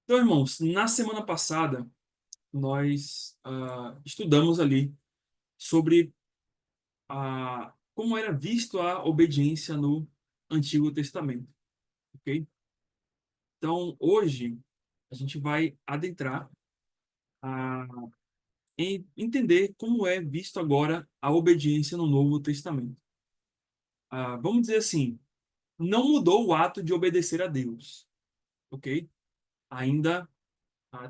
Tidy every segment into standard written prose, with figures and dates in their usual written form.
Então, irmãos, na semana passada, nós estudamos ali sobre como era visto a obediência no Antigo Testamento, ok? Então, hoje, a gente vai adentrar a, em entender como é visto agora a obediência no Novo Testamento. Vamos dizer assim, não mudou o ato de obedecer a Deus, ok? Ainda,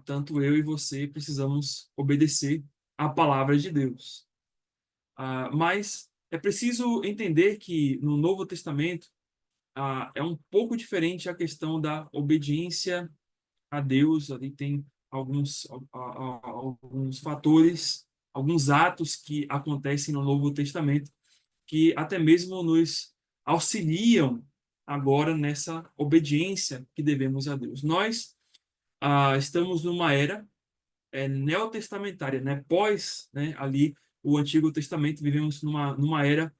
tanto eu e você precisamos obedecer à palavra de Deus. Mas é preciso entender que no Novo Testamento é um pouco diferente a questão da obediência a Deus. Ali tem alguns fatores, alguns atos que acontecem no Novo Testamento que até mesmo nos auxiliam agora nessa obediência que devemos a Deus. Nós estamos numa era neotestamentária, né? Pós, né, ali o Antigo Testamento, vivemos numa era,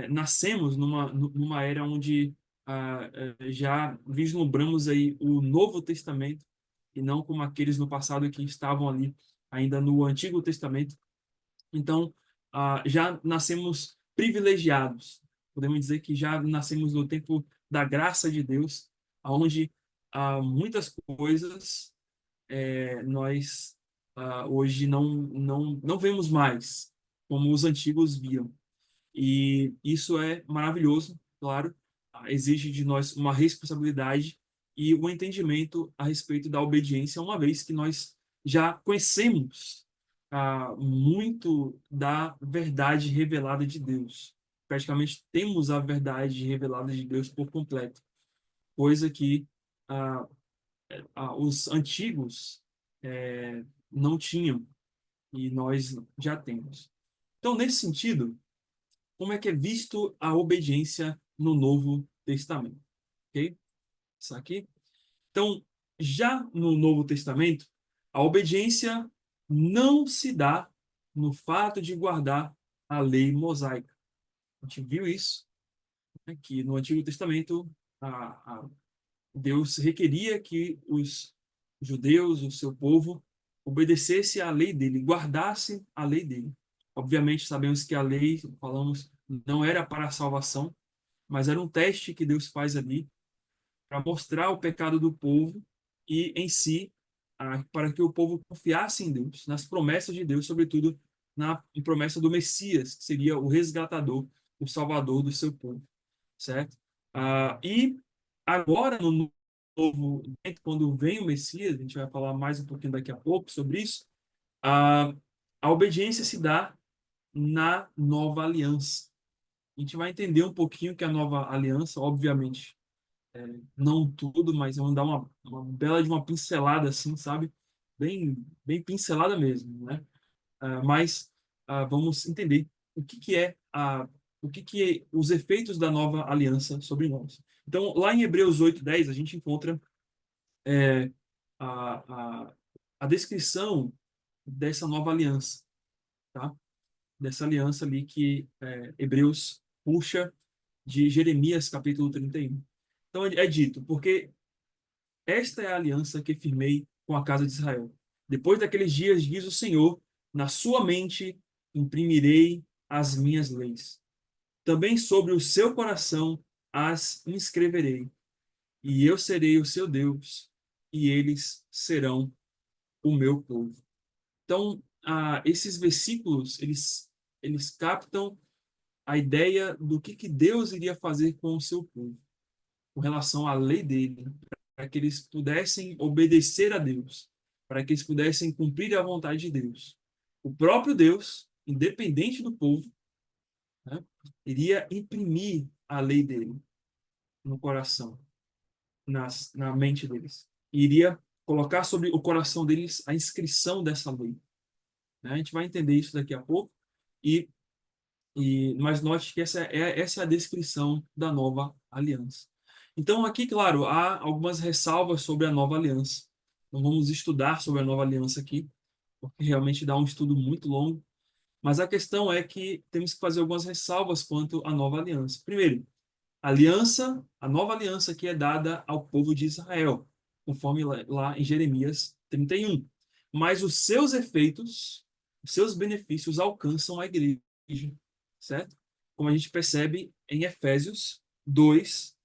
nascemos numa era onde já vislumbramos aí o Novo Testamento e não como aqueles no passado que estavam ali ainda no Antigo Testamento. Então, já nascemos privilegiados. Podemos dizer que já nascemos no tempo da graça de Deus, onde muitas coisas nós hoje não vemos mais como os antigos viam. E isso é maravilhoso, claro, exige de nós uma responsabilidade e um entendimento a respeito da obediência, uma vez que nós já conhecemos muito da verdade revelada de Deus. Praticamente temos a verdade revelada de Deus por completo, coisa que ah, os antigos não tinham e nós já temos. Então, nesse sentido, como é que é visto a obediência no Novo Testamento? Ok? Isso aqui. Então, já no Novo Testamento, a obediência não se dá no fato de guardar a lei mosaica. A gente viu isso, né, que no Antigo Testamento Deus requeria que os judeus, o seu povo, obedecesse à lei dele, guardasse a lei dele. Obviamente, sabemos que a lei, falamos, não era para a salvação, mas era um teste que Deus faz ali para mostrar o pecado do povo e, em si, para que o povo confiasse em Deus, nas promessas de Deus, sobretudo na promessa do Messias, que seria o resgatador, o salvador do seu povo, certo? E agora, no novo, quando vem o Messias, a gente vai falar mais um pouquinho daqui a pouco sobre isso, a, a obediência se dá na nova aliança. A gente vai entender um pouquinho que é a nova aliança, obviamente, não tudo, mas vamos dar uma bela de uma pincelada assim, sabe? Bem pincelada mesmo, né? Mas vamos entender o que é os efeitos da nova aliança sobre nós. Então, lá em Hebreus 8:10, a gente encontra é, a, a, a descrição dessa nova aliança, tá? Dessa aliança ali que Hebreus puxa de Jeremias, capítulo 31. Então, é dito, porque esta é a aliança que firmei com a casa de Israel. Depois daqueles dias, diz o Senhor, na sua mente imprimirei as minhas leis. Também sobre o seu coração as inscreverei. E eu serei o seu Deus, e eles serão o meu povo. Então, esses versículos, eles captam a ideia do que Deus iria fazer com o seu povo, com relação à lei dele, para que eles pudessem obedecer a Deus, para que eles pudessem cumprir a vontade de Deus. O próprio Deus, independente do povo, né, iria imprimir a lei dele no coração, na mente deles. E iria colocar sobre o coração deles a inscrição dessa lei. Né? A gente vai entender isso daqui a pouco. E, mas note que essa é a descrição da nova aliança. Então, aqui, claro, há algumas ressalvas sobre a nova aliança. Não vamos estudar sobre a nova aliança aqui, porque realmente dá um estudo muito longo. Mas a questão é que temos que fazer algumas ressalvas quanto à nova aliança. Primeiro, a nova aliança que é dada ao povo de Israel. conforme lá em Jeremias 31. Mas os seus efeitos, os seus benefícios alcançam a igreja, certo? Como a gente percebe em Efésios 2,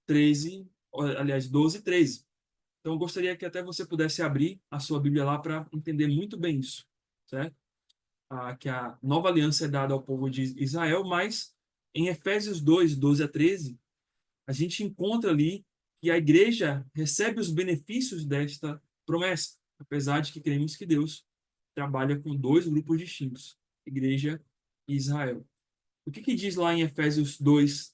13, aliás, 12 e 13. Então, eu gostaria que até você pudesse abrir a sua Bíblia lá para entender muito bem isso, certo? Que a nova aliança é dada ao povo de Israel, mas em Efésios 2, 12 a 13, a gente encontra ali que a igreja recebe os benefícios desta promessa, apesar de que cremos que Deus trabalha com dois grupos distintos, igreja e Israel. O que diz lá em Efésios 2,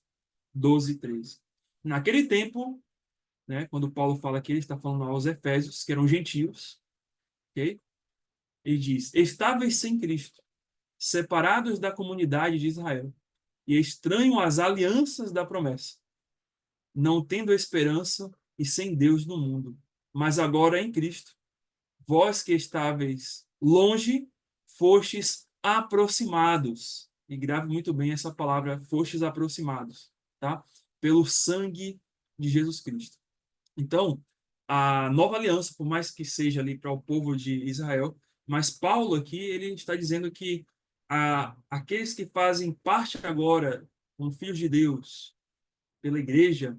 12 e 13? Naquele tempo, né, quando Paulo fala que ele está falando aos Efésios, que eram gentios, ok? Ele diz: estáveis sem Cristo, separados da comunidade de Israel e estranho às alianças da promessa, não tendo esperança e sem Deus no mundo. Mas agora em Cristo, vós que estáveis longe, fostes aproximados. E grave muito bem essa palavra, fostes aproximados, tá? Pelo sangue de Jesus Cristo. Então, a nova aliança, por mais que seja ali para o povo de Israel, mas Paulo aqui, ele está dizendo que aqueles que fazem parte agora, como filhos de Deus, pela igreja,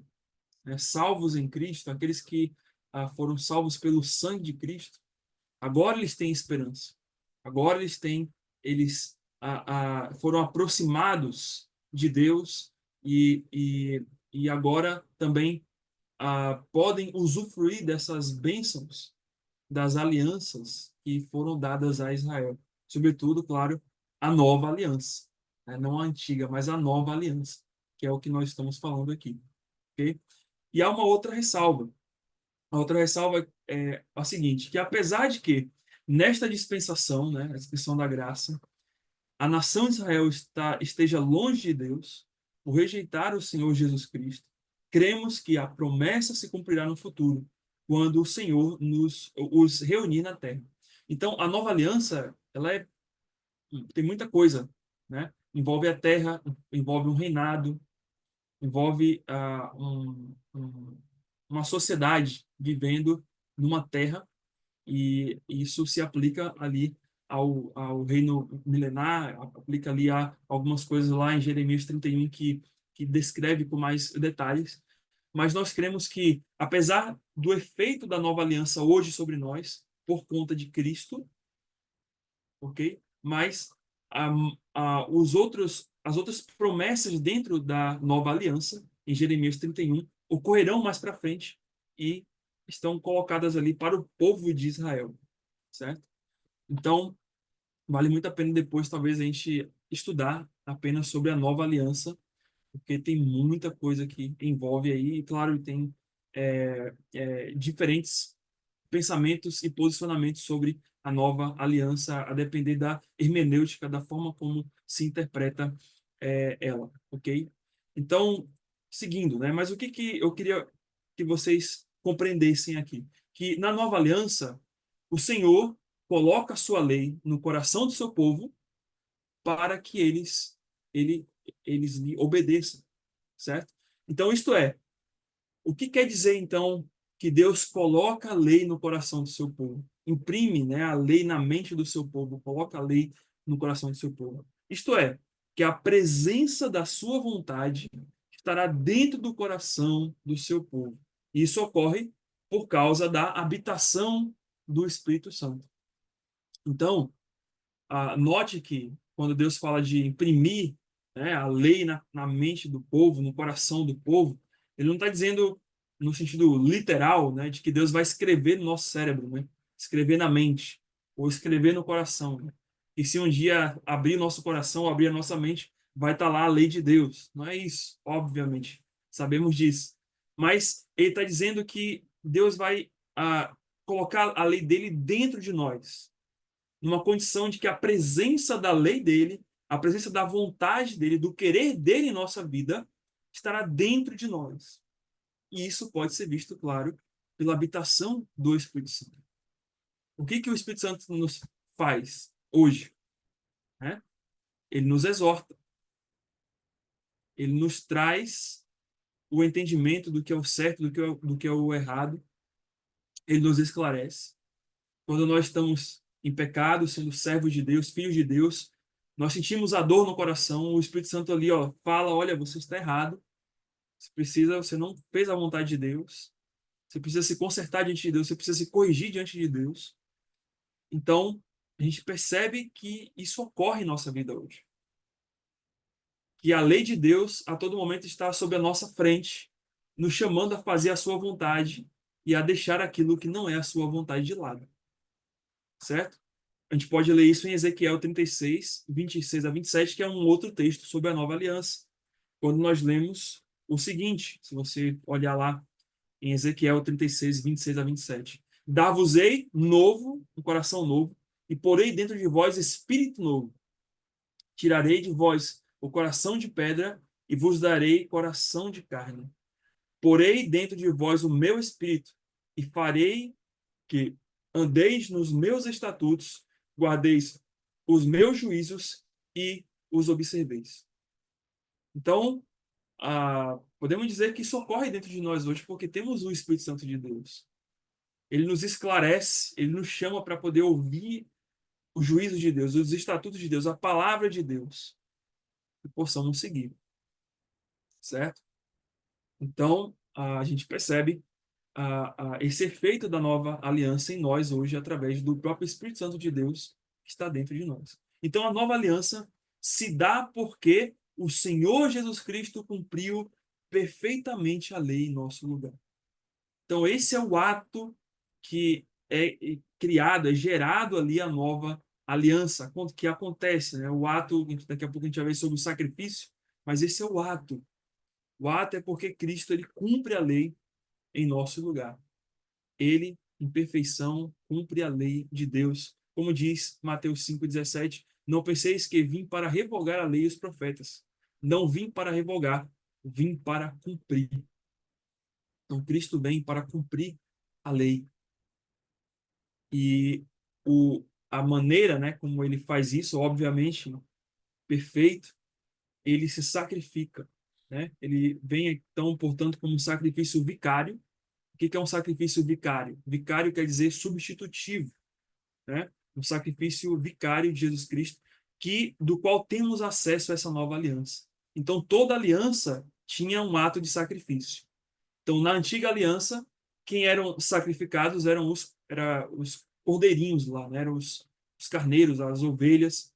né, salvos em Cristo, aqueles que foram salvos pelo sangue de Cristo, agora eles têm esperança. Agora eles foram aproximados de Deus e agora também podem usufruir dessas bênçãos das alianças que foram dadas a Israel. Sobretudo, claro, a nova aliança, né? Não a antiga, mas a nova aliança, que é o que nós estamos falando aqui. Okay? E há uma outra ressalva. A outra ressalva é a seguinte, que apesar de que nesta dispensação, né, a dispensação da graça, a nação de Israel esteja longe de Deus, por rejeitar o Senhor Jesus Cristo, cremos que a promessa se cumprirá no futuro, quando o Senhor os reunir na terra. Então, a nova aliança, tem muita coisa, né? Envolve a terra, envolve um reinado, envolve uma sociedade vivendo numa terra, e isso se aplica ali ao reino milenar, aplica ali a algumas coisas lá em Jeremias 31 que descreve com mais detalhes. Mas nós cremos que, apesar do efeito da nova aliança hoje sobre nós, por conta de Cristo, ok? Mas as outras promessas dentro da nova aliança, em Jeremias 31, ocorrerão mais para frente e estão colocadas ali para o povo de Israel, certo? Então, vale muito a pena depois, talvez, a gente estudar apenas sobre a nova aliança, porque tem muita coisa que envolve aí, e claro, tem diferentes pensamentos e posicionamentos sobre a nova aliança, a depender da hermenêutica, da forma como se interpreta ela, ok? Então, seguindo, né? Mas o que eu queria que vocês compreendessem aqui? Que na nova aliança, o Senhor coloca a sua lei no coração do seu povo para que ele, eles lhe obedeçam, certo? Então, isto é, o que quer dizer, então, que Deus coloca a lei no coração do seu povo? Imprime, né, a lei na mente do seu povo, coloca a lei no coração do seu povo. Isto é, que a presença da sua vontade estará dentro do coração do seu povo. E isso ocorre por causa da habitação do Espírito Santo. Então, note que quando Deus fala de imprimir, né, a lei na mente do povo, no coração do povo, ele não está dizendo no sentido literal, né, de que Deus vai escrever no nosso cérebro, né, escrever na mente, ou escrever no coração. Né? E se um dia abrir nosso coração, abrir a nossa mente, vai estar lá a lei de Deus. Não é isso, obviamente. Sabemos disso. Mas ele está dizendo que Deus vai colocar a lei dele dentro de nós, numa condição de que a presença da lei dele, a presença da vontade dele, do querer dele em nossa vida, estará dentro de nós. E isso pode ser visto, claro, pela habitação do Espírito Santo. O que o Espírito Santo nos faz hoje? Né? Ele nos exorta, ele nos traz o entendimento do que é o certo, do que é o errado. Ele nos esclarece. Quando nós estamos em pecado, sendo servos de Deus, filhos de Deus, nós sentimos a dor no coração, o Espírito Santo ali, ó, fala, olha, você está errado, você não fez a vontade de Deus, você precisa se consertar diante de Deus, você precisa se corrigir diante de Deus. Então, a gente percebe que isso ocorre em nossa vida hoje. Que a lei de Deus, a todo momento, está sob a nossa frente, nos chamando a fazer a sua vontade e a deixar aquilo que não é a sua vontade de lado. Certo? A gente pode ler isso em Ezequiel 36, 26 a 27, que é um outro texto sobre a nova aliança. Quando nós lemos o seguinte, se você olhar lá em Ezequiel 36, 26 a 27. Dar-vos-ei novo, um coração novo, e porei dentro de vós espírito novo. Tirarei de vós o coração de pedra e vos darei coração de carne. Porei dentro de vós o meu espírito e farei que andeis nos meus estatutos, guardeis os meus juízos e os observeis. Então, podemos dizer que isso ocorre dentro de nós hoje porque temos o Espírito Santo de Deus. Ele nos esclarece, ele nos chama para poder ouvir o juízo de Deus, os estatutos de Deus, a palavra de Deus, e possamos seguir, certo? Então, a gente percebe esse efeito da nova aliança em nós hoje através do próprio Espírito Santo de Deus que está dentro de nós. Então, a nova aliança se dá porque o Senhor Jesus Cristo cumpriu perfeitamente a lei em nosso lugar. Então, esse é o ato que é criado, é gerado ali a nova aliança, que acontece, né? O ato, daqui a pouco a gente vai ver sobre o sacrifício, mas esse é o ato. O ato é porque Cristo ele cumpre a lei em nosso lugar. Ele, em perfeição, cumpre a lei de Deus. Como diz Mateus 5,17, não penseis que vim para revogar a lei e os profetas. Não vim para revogar, vim para cumprir. Então, Cristo vem para cumprir a lei. E a maneira, né, como ele faz isso, obviamente, perfeito, ele se sacrifica. Né? Ele vem, então, portanto, como um sacrifício vicário. O que é um sacrifício vicário? Vicário quer dizer substitutivo, né? Um sacrifício vicário de Jesus Cristo, do qual temos acesso a essa nova aliança. Então, toda aliança tinha um ato de sacrifício. Então, na antiga aliança, quem eram sacrificados eram os cordeirinhos lá, né? Eram os carneiros, as ovelhas,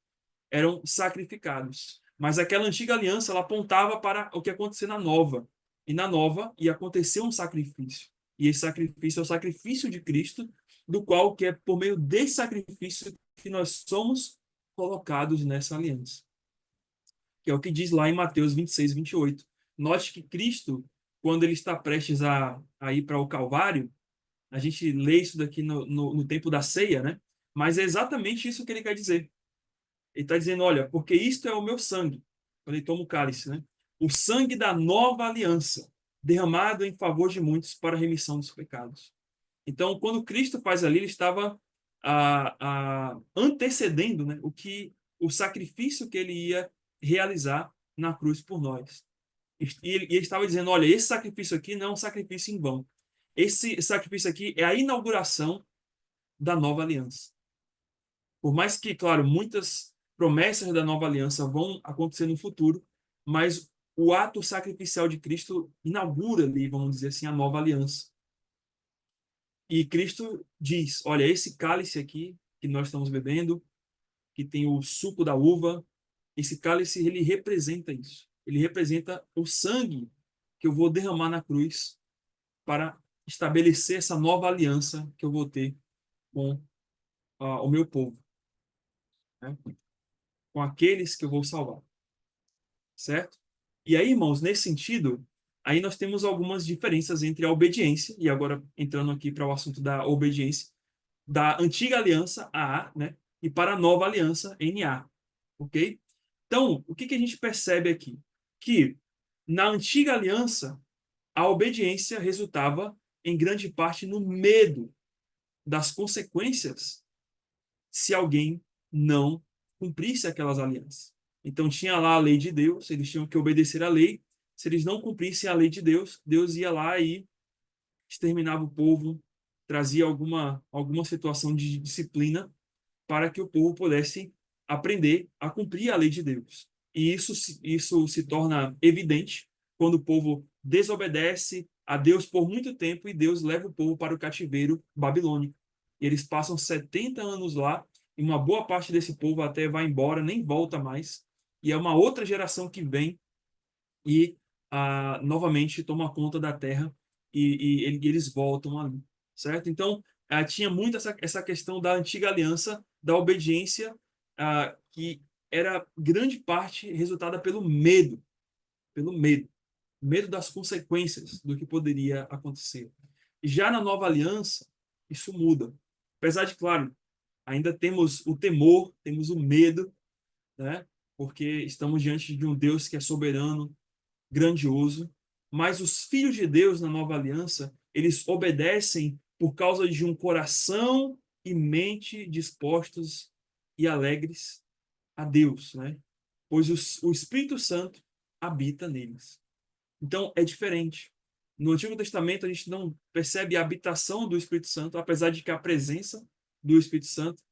eram sacrificados. Mas aquela antiga aliança, ela apontava para o que ia acontecer na nova. E na nova ia acontecer um sacrifício. E esse sacrifício é o sacrifício de Cristo, do qual que é por meio desse sacrifício que nós somos colocados nessa aliança. Que é o que diz lá em Mateus 26, 28. Note que Cristo, quando ele está prestes a ir para o Calvário, a gente lê isso daqui no tempo da ceia, né? Mas é exatamente isso que ele quer dizer. Ele está dizendo, olha, porque isto é o meu sangue. Quando ele toma o cálice, né? O sangue da nova aliança, derramado em favor de muitos para a remissão dos pecados. Então, quando Cristo faz ali, ele estava antecedendo, né, o sacrifício que ele ia realizar na cruz por nós. E ele estava dizendo, olha, esse sacrifício aqui não é um sacrifício em vão. Esse sacrifício aqui é a inauguração da nova aliança. Por mais que, claro, muitas promessas da nova aliança vão acontecer no futuro, mas o ato sacrificial de Cristo inaugura ali, vamos dizer assim, a nova aliança. E Cristo diz: olha, esse cálice aqui que nós estamos bebendo, que tem o suco da uva, esse cálice ele representa isso. Ele representa o sangue que eu vou derramar na cruz para estabelecer essa nova aliança que eu vou ter com o meu povo, né? Com aqueles que eu vou salvar, certo? E aí, irmãos, nesse sentido, aí nós temos algumas diferenças entre a obediência, e agora entrando aqui para o assunto da obediência, da antiga aliança, AA, né? E para a nova aliança, NA, ok? Então, o que a gente percebe aqui? Que na antiga aliança, a obediência resultava, em grande parte, no medo das consequências se alguém não cumprisse aquelas alianças. Então, tinha lá a lei de Deus, eles tinham que obedecer à lei. se eles não cumprissem a lei de Deus, Deus ia lá e exterminava o povo, trazia alguma situação de disciplina para que o povo pudesse aprender a cumprir a lei de Deus. E isso se torna evidente quando o povo desobedece a Deus por muito tempo e Deus leva o povo para o cativeiro babilônico. E eles passam 70 anos lá e uma boa parte desse povo até vai embora, nem volta mais. E é uma outra geração que vem e novamente toma conta da terra e eles voltam ali, certo? Então, tinha muito essa questão da antiga aliança, da obediência, que era grande parte resultada pelo medo das consequências do que poderia acontecer. Já na nova aliança, isso muda. Apesar de, claro, ainda temos o temor, temos o medo, né? Porque estamos diante de um Deus que é soberano, grandioso, mas os filhos de Deus na nova aliança, eles obedecem por causa de um coração e mente dispostos e alegres a Deus, né? Pois o Espírito Santo habita neles. Então é diferente. No Antigo Testamento a gente não percebe a habitação do Espírito Santo, apesar de que a presença do Espírito Santo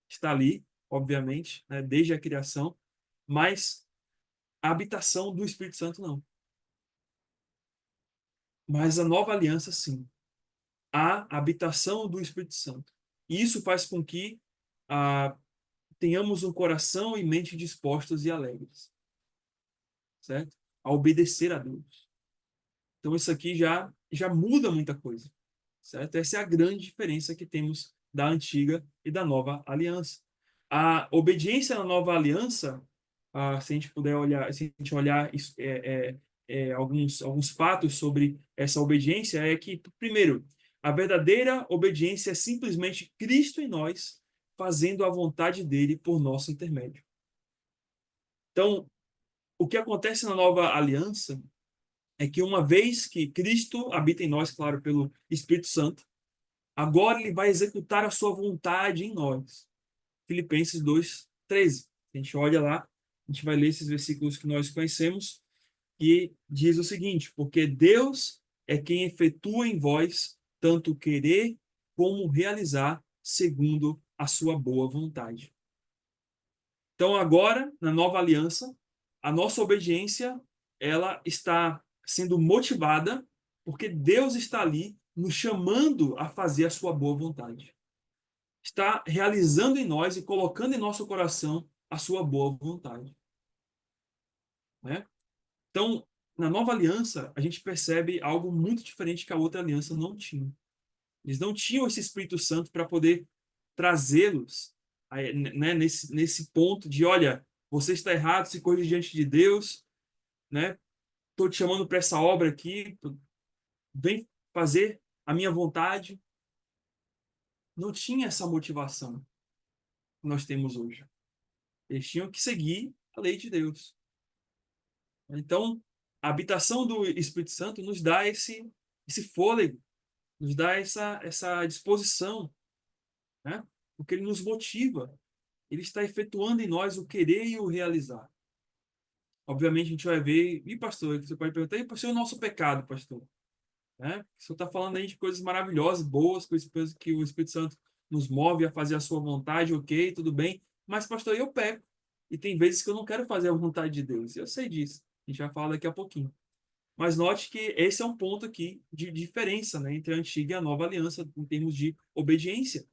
está ali, obviamente, né, desde a criação, mas a habitação do Espírito Santo não. Mas a nova aliança, sim, há a habitação do Espírito Santo. E isso faz com que ah, tenhamos um coração e mente dispostos e alegres, certo? A obedecer a Deus. Então isso aqui já muda muita coisa, certo? Essa é a grande diferença que temos da antiga e da nova aliança. A obediência na nova aliança, se a gente puder olhar, se a gente olhar alguns fatos sobre essa obediência, é que, primeiro, a verdadeira obediência é simplesmente Cristo em nós, fazendo a vontade dele por nosso intermédio. Então, o que acontece na nova aliança é que uma vez que Cristo habita em nós, claro, pelo Espírito Santo, agora ele vai executar a sua vontade em nós. Filipenses 2:13. A gente olha lá, a gente vai ler esses versículos que nós conhecemos e diz o seguinte: porque Deus é quem efetua em vós tanto querer como realizar segundo a sua boa vontade. Então agora, na nova aliança, a nossa obediência, ela está sendo motivada porque Deus está ali nos chamando a fazer a sua boa vontade. Está realizando em nós e colocando em nosso coração a sua boa vontade, né? Então, na nova aliança, a gente percebe algo muito diferente que a outra aliança não tinha. Eles não tinham esse Espírito Santo para poder trazê-los, né, nesse ponto de, olha, você está errado, se corrige diante de Deus, né? Estou te chamando para essa obra aqui, vem fazer a minha vontade. Não tinha essa motivação que nós temos hoje. Eles tinham que seguir a lei de Deus. Então, a habitação do Espírito Santo nos dá esse fôlego, nos dá essa disposição, né? Porque ele nos motiva. Ele está efetuando em nós o querer e o realizar. Obviamente, a gente vai ver, e pastor, você pode perguntar, e pastor, o nosso pecado, pastor? Né? O senhor está falando aí de coisas maravilhosas, boas, coisas que o Espírito Santo nos move a fazer a sua vontade, ok, tudo bem, mas, pastor, eu peco. E tem vezes que eu não quero fazer a vontade de Deus. Eu sei disso. A gente vai falar daqui a pouquinho. Mas note que esse é um ponto aqui de diferença, né, entre a antiga e a nova aliança em termos de obediência,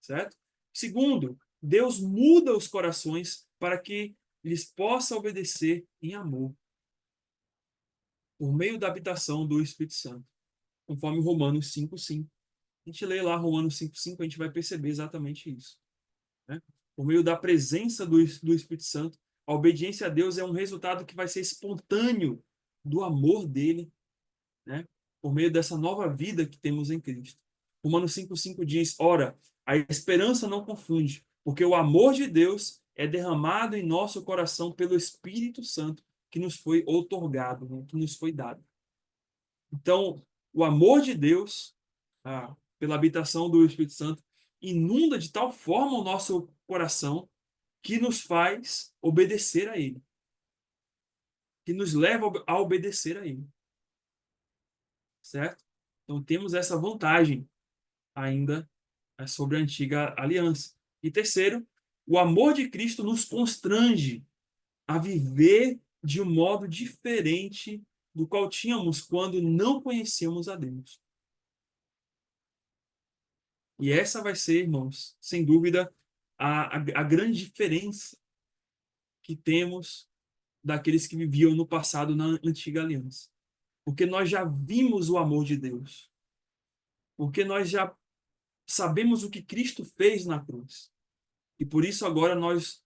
certo? Segundo, Deus muda os corações para que eles possam obedecer em amor, por meio da habitação do Espírito Santo, conforme Romanos 5:5. A gente lê lá Romanos 5:5, a gente vai perceber exatamente isso, né? Por meio da presença do Espírito Santo, a obediência a Deus é um resultado que vai ser espontâneo do amor dele, né? Por meio dessa nova vida que temos em Cristo. Romanos 5:5 diz: ora, a esperança não confunde, porque o amor de Deus é derramado em nosso coração pelo Espírito Santo que nos foi outorgado, né? Que nos foi dado. Então, o amor de Deus, pela habitação do Espírito Santo, inunda de tal forma o nosso coração que nos faz obedecer a Ele. que nos leva a obedecer a Ele, certo? Então temos essa vantagem ainda sobre a antiga aliança. E terceiro, o amor de Cristo nos constrange a viver de um modo diferente do qual tínhamos quando não conhecíamos a Deus. E essa vai ser, irmãos, sem dúvida, a grande diferença que temos daqueles que viviam no passado na antiga aliança. Porque nós já vimos o amor de Deus. Porque nós já sabemos o que Cristo fez na cruz. E por isso agora nós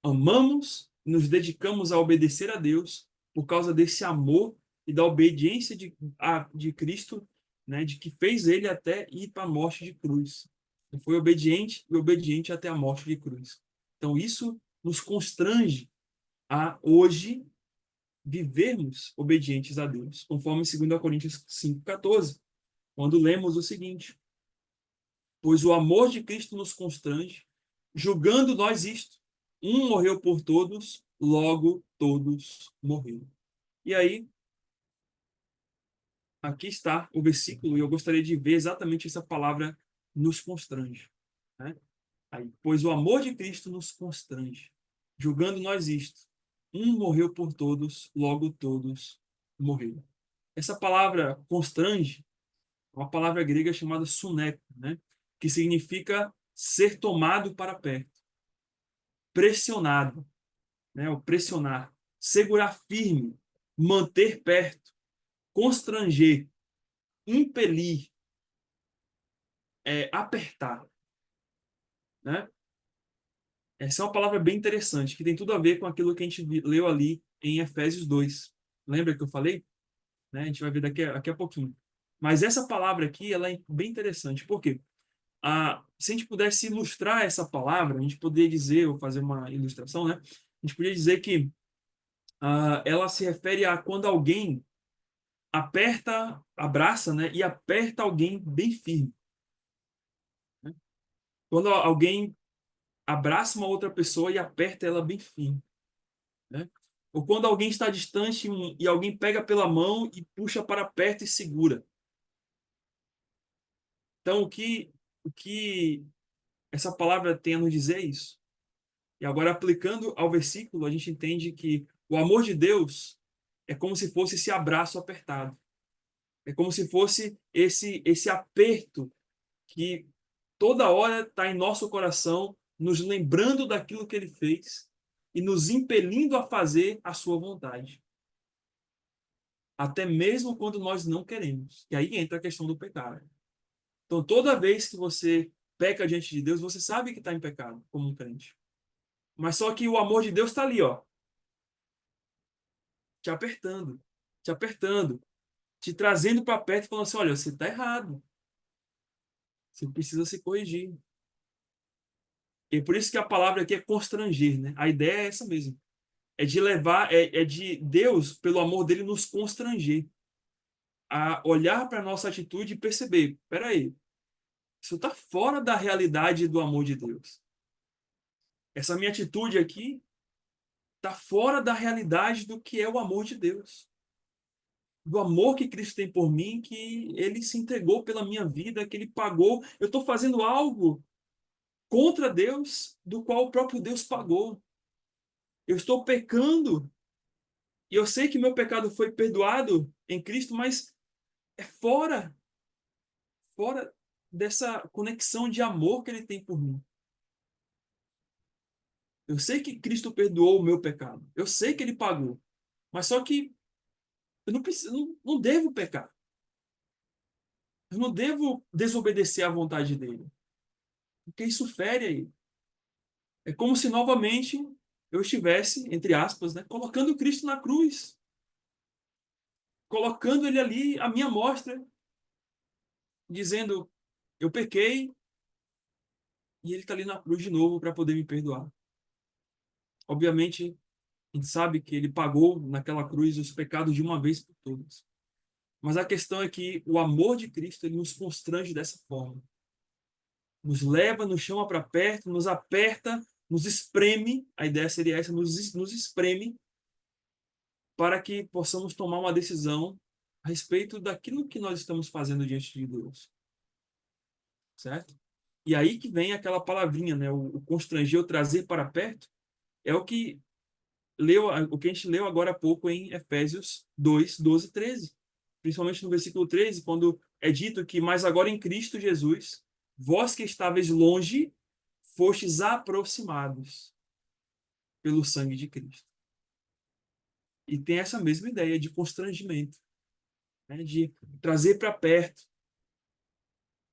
amamos, nos dedicamos a obedecer a Deus por causa desse amor e da obediência de Cristo, né, de que fez ele até ir para a morte de cruz. Ele foi obediente e obediente até a morte de cruz. Então isso nos constrange a hoje vivermos obedientes a Deus, conforme 2 Coríntios 5,14, quando lemos o seguinte: pois o amor de Cristo nos constrange, julgando nós isto: um morreu por todos, logo todos morreram. E aí, aqui está o versículo, e eu gostaria de ver exatamente essa palavra nos constrange. Né? Aí, pois o amor de Cristo nos constrange, julgando nós isto: um morreu por todos, logo todos morreram. Essa palavra constrange é uma palavra grega chamada suneco, né? Que significa ser tomado para perto, pressionado, né? O pressionar, segurar firme, manter perto, constranger, impelir, apertar, né? Essa é uma palavra bem interessante, que tem tudo a ver com aquilo que a gente leu ali em Efésios 2. Lembra que eu falei? Né? A gente vai ver daqui a pouquinho. Mas essa palavra aqui, ela é bem interessante. Por quê? Se a gente pudesse ilustrar essa palavra, a gente poderia dizer, ou fazer uma ilustração, né? A gente poderia dizer que ela se refere a quando alguém aperta, abraça, né? E aperta alguém bem firme. Né? Quando alguém abraça uma outra pessoa e aperta ela bem firme. Né? Ou quando alguém está distante e alguém pega pela mão e puxa para perto e segura. Então, o que essa palavra tem a nos dizer é isso. E agora, aplicando ao versículo, a gente entende que o amor de Deus é como se fosse esse abraço apertado. É como se fosse esse aperto que toda hora está em nosso coração, nos lembrando daquilo que ele fez e nos impelindo a fazer a sua vontade. Até mesmo quando nós não queremos. E aí entra a questão do pecado. Então, toda vez que você peca diante de Deus, você sabe que está em pecado, como um crente. Mas só que o amor de Deus está ali, ó, te apertando, te apertando, te trazendo para perto e falando assim: olha, você está errado, você precisa se corrigir. E por isso que a palavra aqui é constranger, né? A ideia é essa mesmo. É de levar, é de Deus, pelo amor dele, nos constranger a olhar para a nossa atitude e perceber: peraí, isso está fora da realidade do amor de Deus. Essa minha atitude aqui está fora da realidade do que é o amor de Deus. Do amor que Cristo tem por mim, que ele se entregou pela minha vida, que ele pagou. Eu estou fazendo algo contra Deus, do qual o próprio Deus pagou. Eu estou pecando, e eu sei que meu pecado foi perdoado em Cristo, mas é fora dessa conexão de amor que ele tem por mim. Eu sei que Cristo perdoou o meu pecado. Eu sei que ele pagou. Mas só que eu não preciso, não devo pecar. Eu não devo desobedecer à vontade dele. Porque isso fere aí. É como se novamente eu estivesse, entre aspas, né, colocando Cristo na cruz. Colocando ele ali à minha mostra, dizendo: eu pequei e ele está ali na cruz de novo para poder me perdoar. Obviamente, a gente sabe que ele pagou naquela cruz os pecados de uma vez por todas. Mas a questão é que o amor de Cristo ele nos constrange dessa forma. Nos leva, nos chama para perto, nos aperta, nos espreme. A ideia seria essa: nos espreme para que possamos tomar uma decisão a respeito daquilo que nós estamos fazendo diante de Deus, certo? E aí que vem aquela palavrinha, né? O constranger, o trazer para perto, é o que a gente leu agora há pouco em Efésios 2, 12 e 13. Principalmente no versículo 13, quando é dito que, mas agora em Cristo Jesus, vós que estáveis longe, fostes aproximados pelo sangue de Cristo. E tem essa mesma ideia de constrangimento, né? De trazer para perto.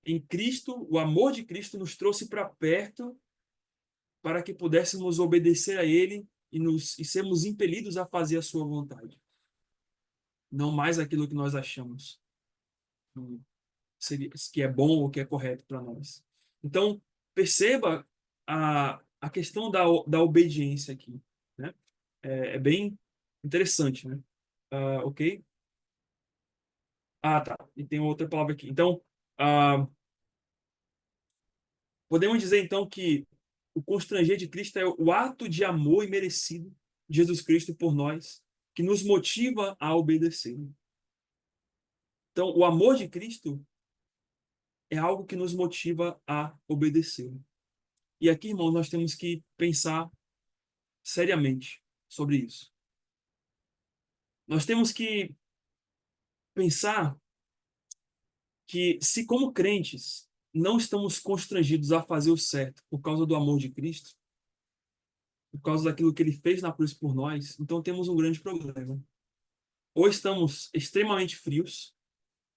Em Cristo, o amor de Cristo nos trouxe para perto para que pudéssemos obedecer a Ele e sermos impelidos a fazer a sua vontade. Não mais aquilo que nós achamos que é bom ou que é correto para nós. Então, perceba a questão da obediência aqui, né? É bem interessante, né? Ok? Ah, tá. E tem outra palavra aqui. Então, ah, podemos dizer então que o constranger de Cristo é o ato de amor imerecido de Jesus Cristo por nós, que nos motiva a obedecer. Então, o amor de Cristo é algo que nos motiva a obedecer. E aqui, irmão, nós temos que pensar seriamente sobre isso. Nós temos que pensar que, se como crentes não estamos constrangidos a fazer o certo por causa do amor de Cristo, por causa daquilo que ele fez na cruz por nós, então temos um grande problema. Ou estamos extremamente frios,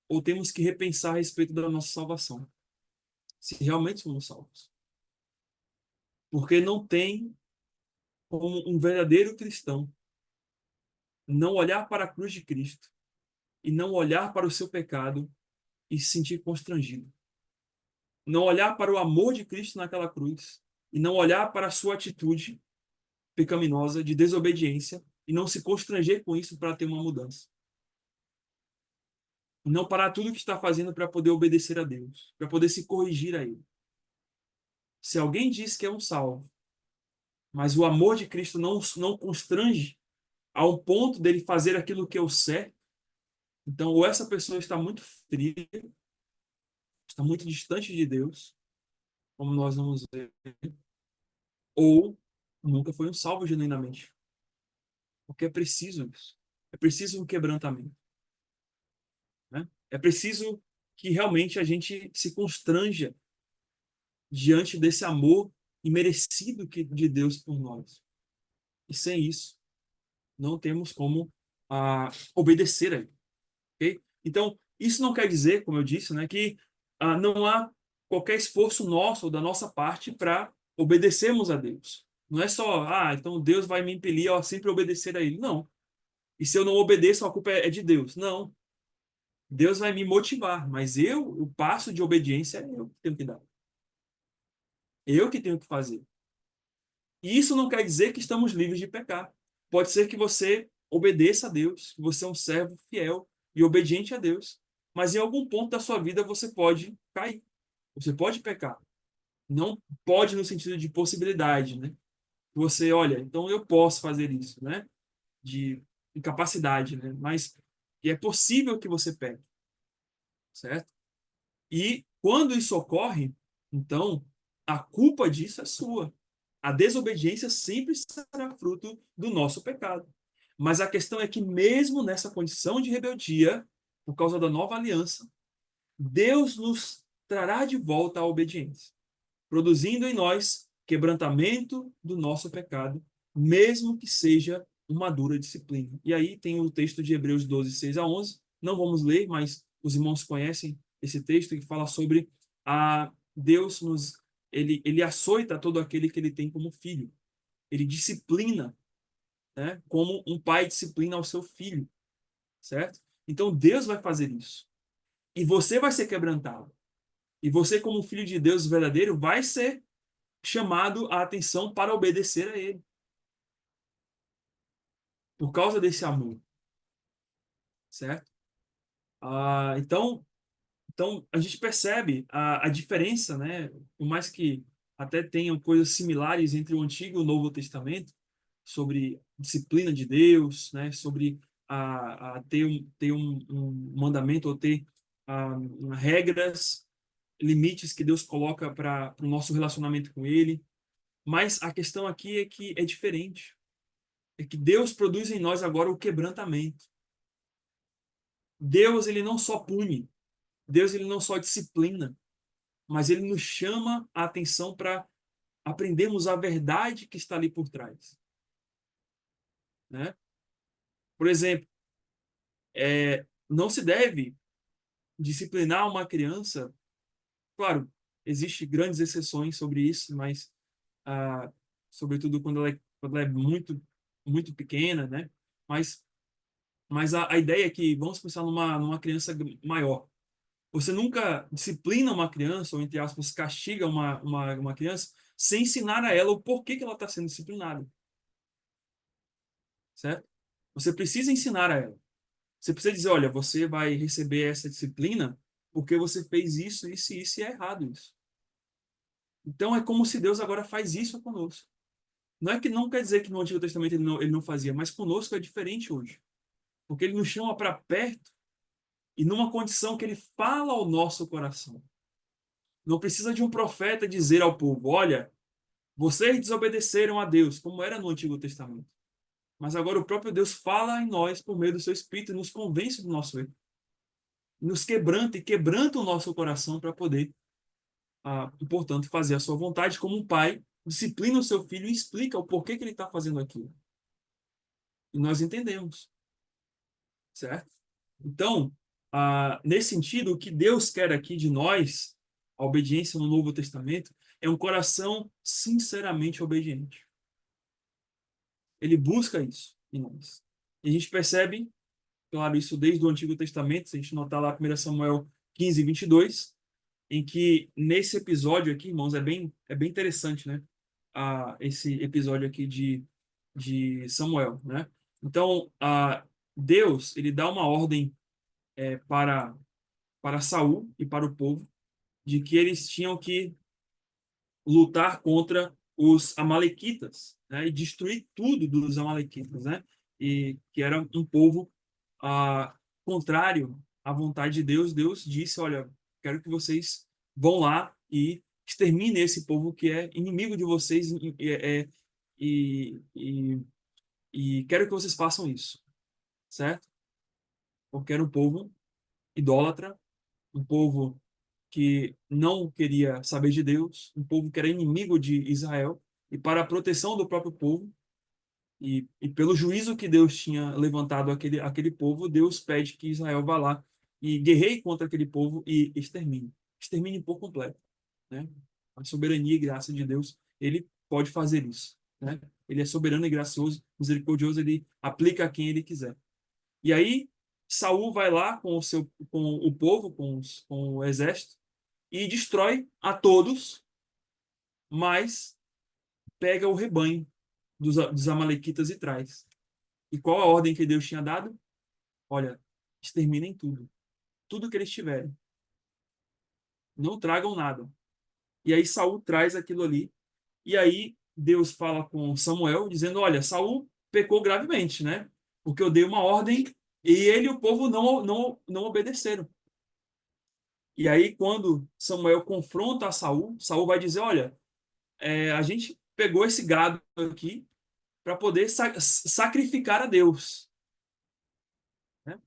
ou temos que repensar a respeito da nossa salvação, se realmente somos salvos. Porque não tem como um verdadeiro cristão não olhar para a cruz de Cristo e não olhar para o seu pecado e se sentir constrangido. Não olhar para o amor de Cristo naquela cruz e não olhar para a sua atitude pecaminosa de desobediência e não se constranger com isso para ter uma mudança. Não parar tudo o que está fazendo para poder obedecer a Deus, para poder se corrigir a Ele. Se alguém diz que é um salvo, mas o amor de Cristo não constrange ao ponto dele fazer aquilo que é o certo, então ou essa pessoa está muito fria, está muito distante de Deus, como nós vamos ver, ou nunca foi um salvo genuinamente. Porque é preciso isso. É preciso um quebrantamento, né? É preciso que realmente a gente se constranja diante desse amor imerecido de Deus por nós. E sem isso, não temos como obedecer a Ele. Okay? Então, isso não quer dizer, como eu disse, né, que não há qualquer esforço nosso ou da nossa parte para obedecermos a Deus. Não é só, então Deus vai me impelir a sempre obedecer a Ele. Não. E se eu não obedeço, a culpa é de Deus. Não. Deus vai me motivar, mas o passo de obediência é eu que tenho que dar. Eu que tenho que fazer. E isso não quer dizer que estamos livres de pecar. Pode ser que você obedeça a Deus, que você é um servo fiel e obediente a Deus, mas em algum ponto da sua vida você pode cair. Você pode pecar. Não pode no sentido de possibilidade, né? Você, olha, então eu posso fazer isso, né? De incapacidade, né? Mas é possível que você peque, certo? E quando isso ocorre, então a culpa disso é sua. A desobediência sempre será fruto do nosso pecado. Mas a questão é que, mesmo nessa condição de rebeldia, por causa da nova aliança, Deus nos trará de volta à obediência, produzindo em nós quebrantamento do nosso pecado, mesmo que seja uma dura disciplina. E aí tem o texto de Hebreus 12, 6 a 11. Não vamos ler, mas os irmãos conhecem esse texto que fala sobre Deus ele açoita todo aquele que ele tem como filho. Ele disciplina, né, como um pai disciplina ao seu filho, certo? Então Deus vai fazer isso. E você vai ser quebrantado. E você, como filho de Deus verdadeiro, vai ser chamado a atenção para obedecer a Ele. Por causa desse amor, certo? Então a gente percebe a diferença, né? Por mais que até tenham coisas similares entre o Antigo e o Novo Testamento, sobre disciplina de Deus, sobre ter um mandamento ou ter regras, limites que Deus coloca para o nosso relacionamento com Ele. Mas a questão aqui é que é diferente. É que Deus produz em nós agora o quebrantamento. Deus, ele não só pune, Deus, ele não só disciplina, mas ele nos chama a atenção para aprendermos a verdade que está ali por trás, né? Por exemplo, não se deve disciplinar uma criança. Claro, existem grandes exceções sobre isso, mas ah, sobretudo quando ela é muito muito pequena, né? Mas a ideia é que vamos pensar numa criança maior. Você nunca disciplina uma criança, ou entre aspas, castiga uma criança, sem ensinar a ela o porquê que ela está sendo disciplinada, certo? Você precisa ensinar a ela. Você precisa dizer, olha, você vai receber essa disciplina porque você fez isso, isso e isso, e é errado isso. Então é como se Deus agora faz isso conosco. Não é que não quer dizer que no Antigo Testamento ele não fazia, mas conosco é diferente hoje. Porque ele nos chama para perto e numa condição que ele fala ao nosso coração. Não precisa de um profeta dizer ao povo, olha, vocês desobedeceram a Deus, como era no Antigo Testamento. Mas agora o próprio Deus fala em nós por meio do seu Espírito e nos convence do nosso erro. Nos quebranta e quebranta o nosso coração para poder, portanto, fazer a sua vontade como um pai disciplina o seu filho e explica o porquê que ele está fazendo aquilo. E nós entendemos, certo? Então, nesse sentido, o que Deus quer aqui de nós, a obediência no Novo Testamento, é um coração sinceramente obediente. Ele busca isso em nós. E a gente percebe, claro, isso desde o Antigo Testamento, se a gente notar lá 1 Samuel 15, 22, em que nesse episódio aqui, irmãos, é bem interessante, né? Esse episódio aqui de Samuel, né? Então, Deus, ele dá uma ordem para Saul e para o povo de que eles tinham que lutar contra os amalequitas, né, e destruir tudo dos amalequitas, né, e que era um povo contrário à vontade de Deus. Deus disse, olha, quero que vocês vão lá e exterminem esse povo que é inimigo de vocês e, e, e quero que vocês façam isso, certo? Porque era um povo idólatra, um povo que não queria saber de Deus, um povo que era inimigo de Israel, e para a proteção do próprio povo, e pelo juízo que Deus tinha levantado aquele povo, Deus pede que Israel vá lá e guerreie contra aquele povo e extermine. Extermine por completo, né? A soberania e graça de Deus, ele pode fazer isso, né? Ele é soberano e gracioso, misericordioso, ele aplica a quem ele quiser. E aí, Saul vai lá com o povo, com o exército, e destrói a todos, mas pega o rebanho dos amalequitas e traz. E qual a ordem que Deus tinha dado? Olha, exterminem tudo. Tudo que eles tiverem. Não tragam nada. E aí Saul traz aquilo ali. E aí Deus fala com Samuel, dizendo, olha, Saul pecou gravemente, né? Porque eu dei uma ordem e ele e o povo não obedeceram. E aí, quando Samuel confronta a Saul, Saul vai dizer, olha, a gente pegou esse gado aqui para poder sacrificar a Deus, né?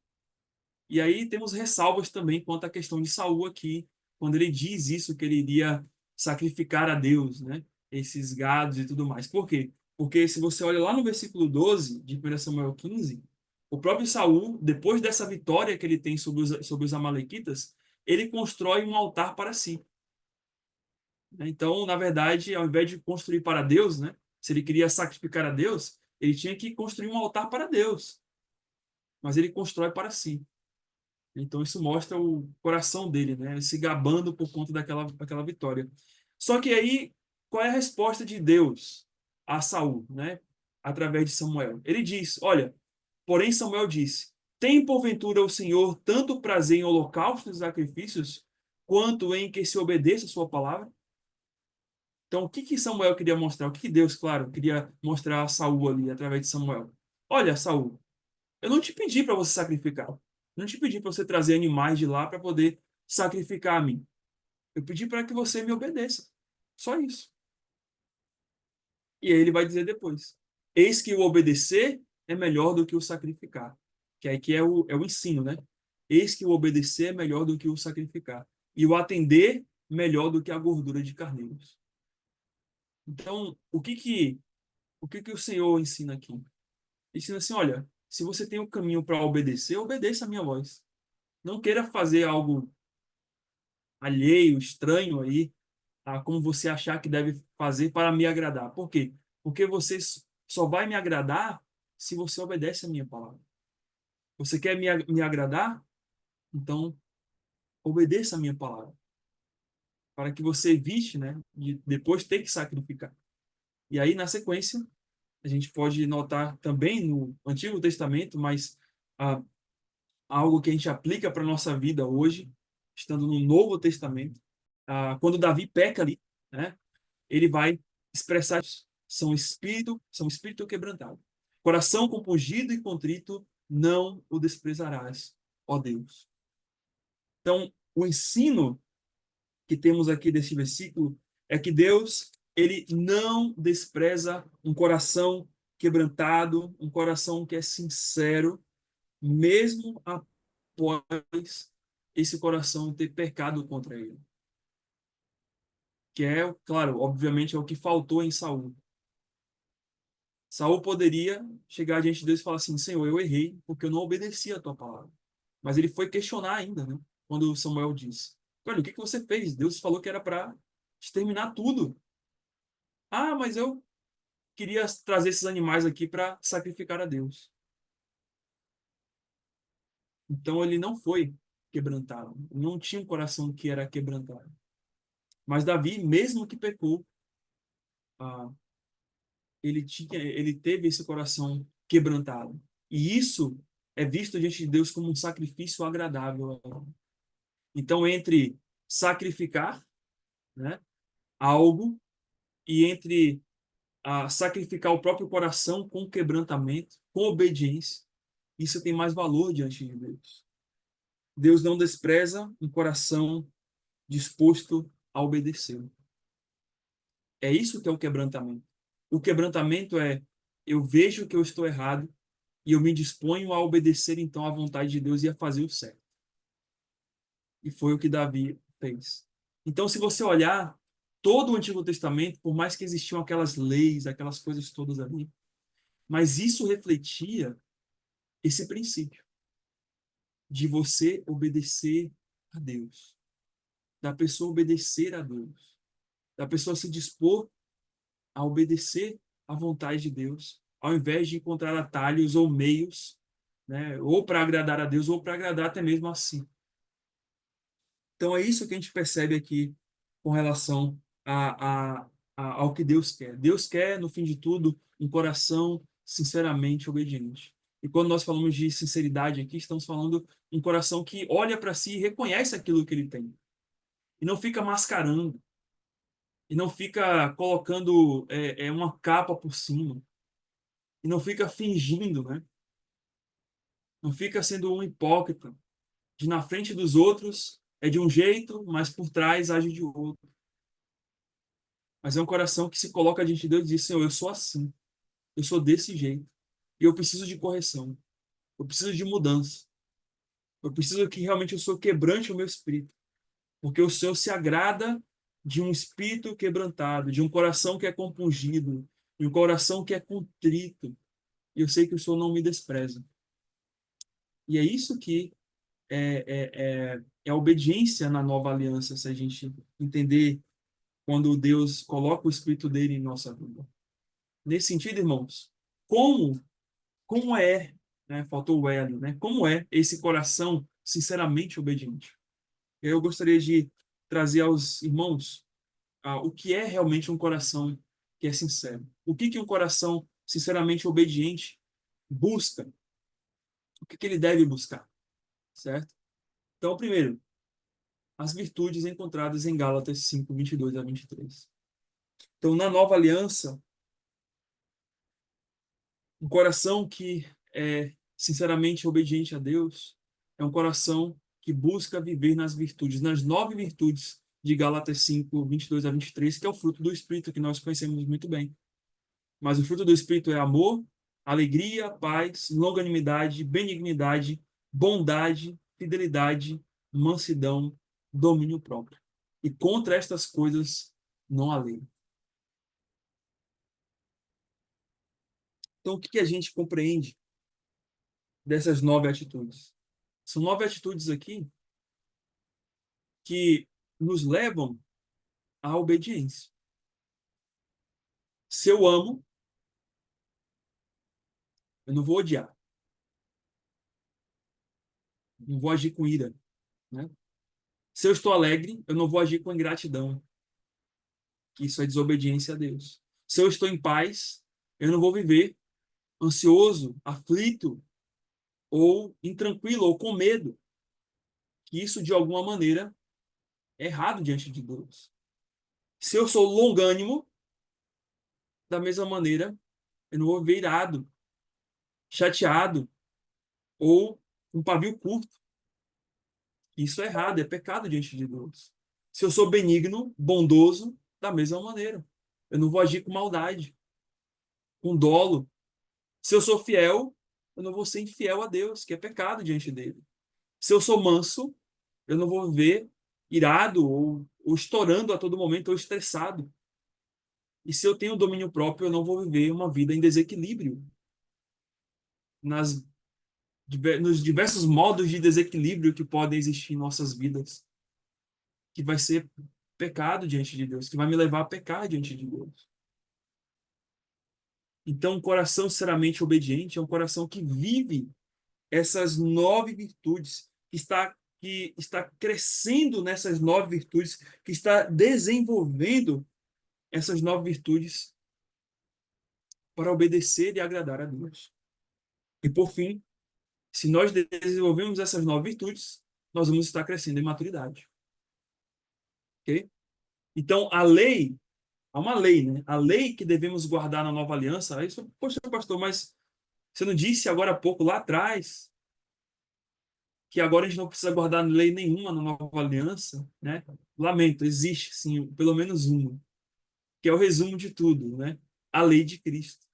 E aí temos ressalvas também quanto à questão de Saul aqui, quando ele diz isso, que ele iria sacrificar a Deus, né? Esses gados e tudo mais. Por quê? Porque se você olha lá no versículo 12 de 1 Samuel 15, o próprio Saul, depois dessa vitória que ele tem sobre os amalequitas, ele constrói um altar para si. Então, na verdade, ao invés de construir para Deus, né? Se ele queria sacrificar a Deus, ele tinha que construir um altar para Deus. Mas ele constrói para si. Então, isso mostra o coração dele, né? Ele se gabando por conta daquela vitória. Só que aí, qual é a resposta de Deus a Saul, né? Através de Samuel? Ele diz: olha, porém Samuel disse: tem porventura o Senhor tanto prazer em holocaustos e sacrifícios, quanto em que se obedeça a sua palavra? Então, o que que Samuel queria mostrar? O que que Deus, claro, queria mostrar a Saul ali, através de Samuel? Olha, Saul, eu não te pedi para você sacrificar. Eu não te pedi para você trazer animais de lá para poder sacrificar a mim. Eu pedi para que você me obedeça. Só isso. E aí ele vai dizer depois: eis que o obedecer é melhor do que o sacrificar. Que aí que é o ensino, né? Eis que o obedecer é melhor do que o sacrificar. E o atender melhor do que a gordura de carneiros. Então, o que que o Senhor ensina aqui? Ensina assim: olha, se você tem um caminho para obedecer, obedeça a minha voz. Não queira fazer algo alheio, estranho aí, a como você achar que deve fazer para me agradar. Por quê? Porque você só vai me agradar se você obedece a minha palavra. Você quer me agradar? Então, obedeça a minha palavra. Para que você evite, né, de depois ter que sacrificar. E aí, na sequência, a gente pode notar também no Antigo Testamento, mas ah, algo que a gente aplica para a nossa vida hoje, estando no Novo Testamento. Quando Davi peca ali, né, ele vai expressar isso. São espírito quebrantado. Coração compungido e contrito, não o desprezarás, ó Deus. Então, o ensino que temos aqui desse versículo é que Deus, ele não despreza um coração quebrantado, um coração que é sincero, mesmo após esse coração ter pecado contra ele. Que é, claro, obviamente é o que faltou em Saul. Saul poderia chegar diante de Deus e falar assim: Senhor, eu errei porque eu não obedeci a tua palavra. Mas ele foi questionar ainda, né? Quando Samuel disse: olha, o que que você fez? Deus falou que era para exterminar tudo. Ah, mas eu queria trazer esses animais aqui para sacrificar a Deus. Então ele não foi quebrantado. Não tinha um coração que era quebrantado. Mas Davi, mesmo que pecou, ah, ele teve esse coração quebrantado. E isso é visto diante de Deus como um sacrifício agradável. Então, entre sacrificar, né, algo e entre sacrificar o próprio coração com quebrantamento, com obediência, isso tem mais valor diante de Deus. Deus não despreza um coração disposto a obedecer. É isso que é o quebrantamento. O quebrantamento é: eu vejo que eu estou errado e eu me disponho a obedecer então à vontade de Deus e a fazer o certo. E foi o que Davi fez. Então, se você olhar todo o Antigo Testamento, por mais que existiam aquelas leis, aquelas coisas todas ali, mas isso refletia esse princípio de você obedecer a Deus, da pessoa obedecer a Deus, da pessoa se dispor a obedecer à vontade de Deus, ao invés de encontrar atalhos ou meios, né, ou para agradar a Deus ou para agradar até mesmo a si. Então é isso que a gente percebe aqui com relação ao que Deus quer. Deus quer, no fim de tudo, um coração sinceramente obediente. E quando nós falamos de sinceridade aqui, estamos falando um coração que olha para si e reconhece aquilo que ele tem. E não fica mascarando. E não fica colocando uma capa por cima. E não fica fingindo, né? Não fica sendo um hipócrita. De na frente dos outros é de um jeito, mas por trás age de outro. Mas é um coração que se coloca diante de Deus e diz: Senhor, eu sou assim, eu sou desse jeito, e eu preciso de correção, eu preciso de mudança, eu preciso que realmente o Senhor quebrante o meu espírito, porque o Senhor se agrada de um espírito quebrantado, de um coração que é compungido, de um coração que é contrito, e eu sei que o Senhor não me despreza. E é isso que é a obediência na nova aliança, se a gente entender quando Deus coloca o Espírito dele em nossa vida. Nesse sentido, irmãos, como como é, né, faltou o é ali, né? Como é esse coração sinceramente obediente? Eu gostaria de trazer aos irmãos o que é realmente um coração que é sincero. O que que um coração sinceramente obediente busca? O que que ele deve buscar, certo? Então, primeiro, as virtudes encontradas em Gálatas 5, 22 a 23. Então, na nova aliança, um coração que é sinceramente obediente a Deus é um coração que busca viver nas virtudes, nas 9 virtudes de Gálatas 5, 22 a 23, que é o fruto do Espírito que nós conhecemos muito bem. Mas o fruto do Espírito é amor, alegria, paz, longanimidade, benignidade, bondade, fidelidade, mansidão, domínio próprio. E contra estas coisas não há lei. Então, o que a gente compreende dessas 9 atitudes? São 9 atitudes aqui que nos levam à obediência. Se eu amo, eu não vou odiar, não vou agir com ira, né? Se eu estou alegre, eu não vou agir com ingratidão, que isso é desobediência a Deus. Se eu estou em paz, eu não vou viver ansioso, aflito ou intranquilo ou com medo, que isso de alguma maneira é errado diante de Deus. Se eu sou longânimo, da mesma maneira, eu não vou viver irado, chateado ou com pavio curto. Isso é errado, é pecado diante de Deus. Se eu sou benigno, bondoso, da mesma maneira. Eu não vou agir com maldade, com dolo. Se eu sou fiel, eu não vou ser infiel a Deus, que é pecado diante dele. Se eu sou manso, eu não vou viver irado ou estourando a todo momento ou estressado. E se eu tenho domínio próprio, eu não vou viver uma vida em desequilíbrio. Nas, nos diversos modos de desequilíbrio que podem existir em nossas vidas, que vai ser pecado diante de Deus, que vai me levar a pecar diante de Deus. Então, um coração sinceramente obediente é um coração que vive essas 9 virtudes, que está crescendo nessas 9 virtudes, que está desenvolvendo essas 9 virtudes para obedecer e agradar a Deus. E por fim, se nós desenvolvemos essas 9 virtudes, nós vamos estar crescendo em maturidade. Ok? Então, há uma lei, né? A lei que devemos guardar na nova aliança. Aí, poxa, pastor, mas você não disse agora há pouco, lá atrás, que agora a gente não precisa guardar lei nenhuma na nova aliança, né? Lamento, existe sim, pelo menos uma, que é o resumo de tudo, né? A lei de Cristo,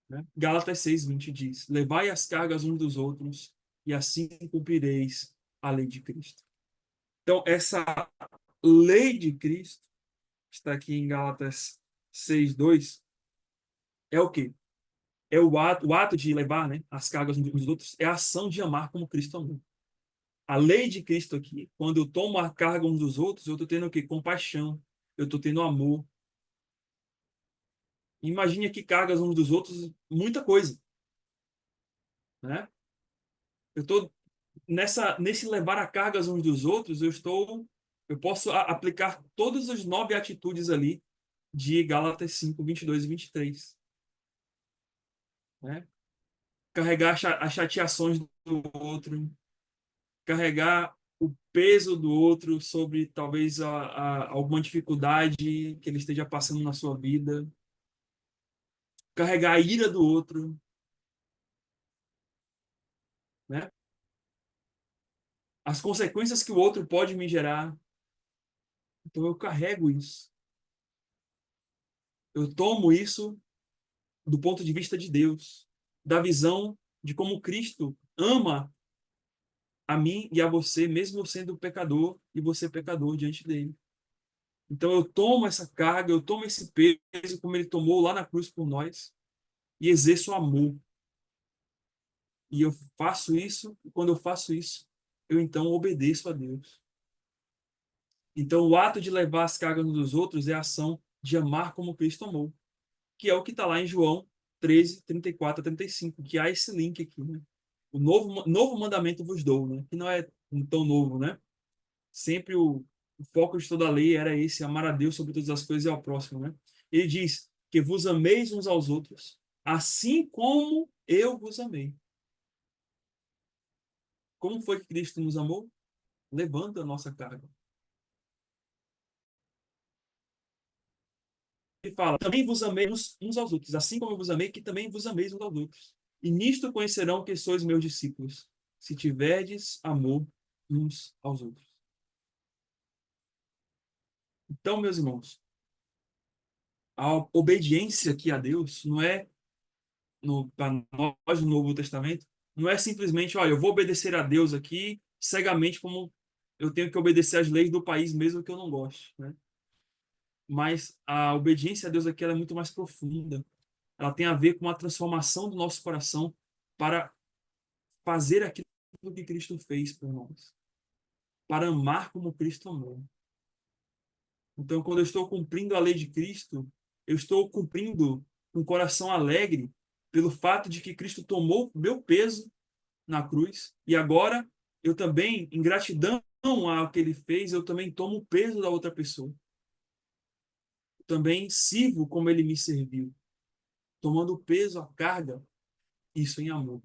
né? Gálatas 6:20 diz: Levai as cargas uns dos outros, e assim cumprireis a lei de Cristo. Então, essa lei de Cristo, que está aqui em Gálatas 6:2, é o quê? É o ato de levar, né, as cargas uns dos outros, é a ação de amar como Cristo amou. A lei de Cristo aqui, quando eu tomo a carga uns dos outros, eu estou tendo o quê? Compaixão, eu estou tendo amor. Imagine aqui cargas uns dos outros, muita coisa, né? Eu estou nesse levar a cargas uns dos outros, eu posso aplicar todas as 9 atitudes ali de Gálatas 5, 22 e 23, né? Carregar as chateações do outro, carregar o peso do outro sobre talvez alguma dificuldade que ele esteja passando na sua vida, carregar a ira do outro, né? As consequências que o outro pode me gerar. Então eu carrego isso. Eu tomo isso do ponto de vista de Deus, da visão de como Cristo ama a mim e a você, mesmo eu sendo pecador e você pecador diante dele. Então eu tomo essa carga, eu tomo esse peso como ele tomou lá na cruz por nós e exerço amor. E eu faço isso, e quando eu faço isso, eu então obedeço a Deus. Então o ato de levar as cargas uns dos outros é a ação de amar como Cristo amou, que é o que está lá em João 13, 34 a 35, que há esse link aqui, né? O novo mandamento vos dou, né? Que não é tão novo, né? Sempre o foco de toda a lei era esse, amar a Deus sobre todas as coisas e ao próximo, né? Ele diz que vos ameis uns aos outros, assim como eu vos amei. Como foi que Cristo nos amou? Levando a nossa carga. ele fala: também vos amei uns aos outros, assim como eu vos amei, que também vos ameis uns aos outros. E nisto conhecerão que sois meus discípulos, se tiverdes amor uns aos outros. Então, meus irmãos, a obediência aqui a Deus não é, para nós no Novo Testamento, não é simplesmente, olha, eu vou obedecer a Deus aqui cegamente, como eu tenho que obedecer às leis do país, mesmo que eu não goste, né? Mas a obediência a Deus aqui ela é muito mais profunda. Ela tem a ver com a transformação do nosso coração para fazer aquilo que Cristo fez por nós, para amar como Cristo amou. Então, quando eu estou cumprindo a lei de Cristo, eu estou cumprindo com o coração alegre pelo fato de que Cristo tomou meu peso na cruz e agora eu também, em gratidão ao que ele fez, eu também tomo o peso da outra pessoa. Eu também sirvo como ele me serviu, tomando o peso, a carga, isso em amor.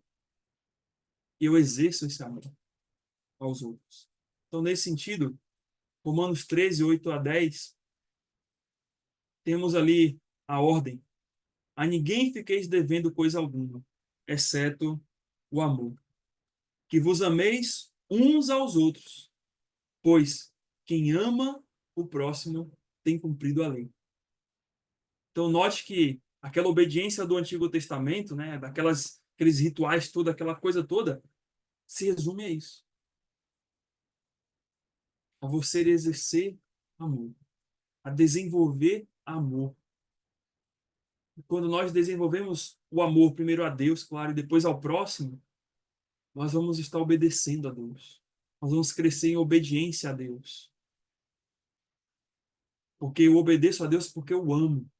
E eu exerço esse amor aos outros. Então, nesse sentido, Romanos 13, 8 a 10, temos ali a ordem: a ninguém fiqueis devendo coisa alguma, exceto o amor. Que vos ameis uns aos outros, pois quem ama o próximo tem cumprido a lei. Então, note que aquela obediência do Antigo Testamento, né, aqueles rituais, toda aquela coisa toda, se resume a isso: a você exercer amor, a desenvolver amor. Quando nós desenvolvemos o amor primeiro a Deus, claro, e depois ao próximo, nós vamos estar obedecendo a Deus. Nós vamos crescer em obediência a Deus. Porque eu obedeço a Deus porque eu amo.